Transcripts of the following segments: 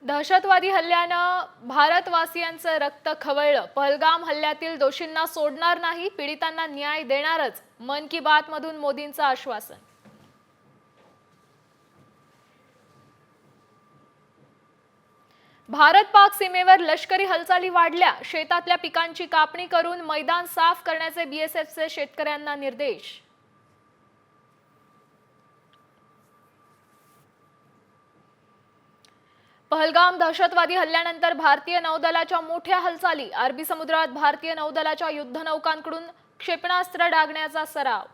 दहशतवादी हल्ल्यानं भारतवासियांचं रक्त खवळलं। पहलगाम हल्ल्यातील दोषींना सोडणार नाही, पीडितांना न्याय देणारच, मन की बात मधून मोदींचं आश्वासन। भारत पाक सीमेवर लष्करी हालचाली वाढल्या, शेतातल्या पिकांची कापणी करून मैदान साफ करण्याचे बीएसएफचे शेतकऱ्यांना निर्देश। पहलगाम दहशतवादी हल्ल्यानंतर भारतीय नौदलाच्या मोठ्या हालचाली, अरबी समुद्रात भारतीय नौदलाच्या युद्धनौकांकडून क्षेपणास्त्र डागण्याचा सराव।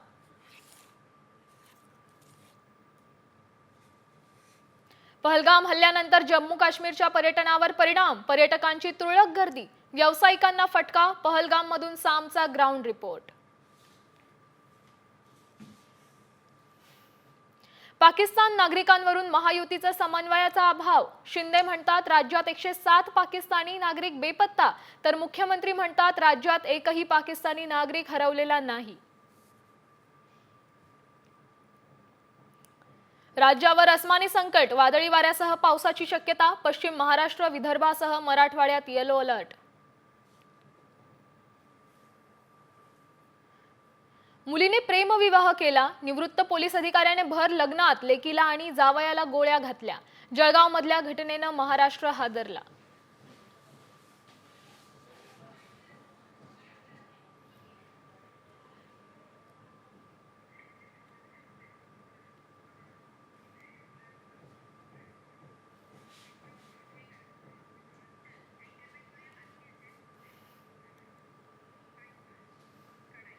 पहलगाम हल्ल्यानंतर जम्मू काश्मीरच्या पर्यटनावर परिणाम, पर्यटकांची तुरळक गर्दी, व्यावसायिकांना फटका। पहलगाम मधून सामचा ग्राउंड रिपोर्ट। पाकिस्तान नागरिकांवरून महायुतीचा समन्वयाचा अभाव, शिंदे म्हणतात राज्यात 107 पाकिस्तानी नागरिक बेपत्ता, तर मुख्यमंत्री म्हणतात राज्यात एकही पाकिस्तानी नागरिक हरवलेला नाही। राज्यावर अस्मानी संकट, वादळी वाऱ्यासह पावसाची शक्यता, पश्चिम महाराष्ट्र विदर्भासह मराठवाड्यात येलो अलर्ट। मुलीने प्रेमविवाह केला, निवृत्त पोलीस अधिकाऱ्याने भर लग्नात लेकीला आणि जावयाला गोळ्या घातल्या। जळगाव मधल्या घटनेनं महाराष्ट्र हादरला।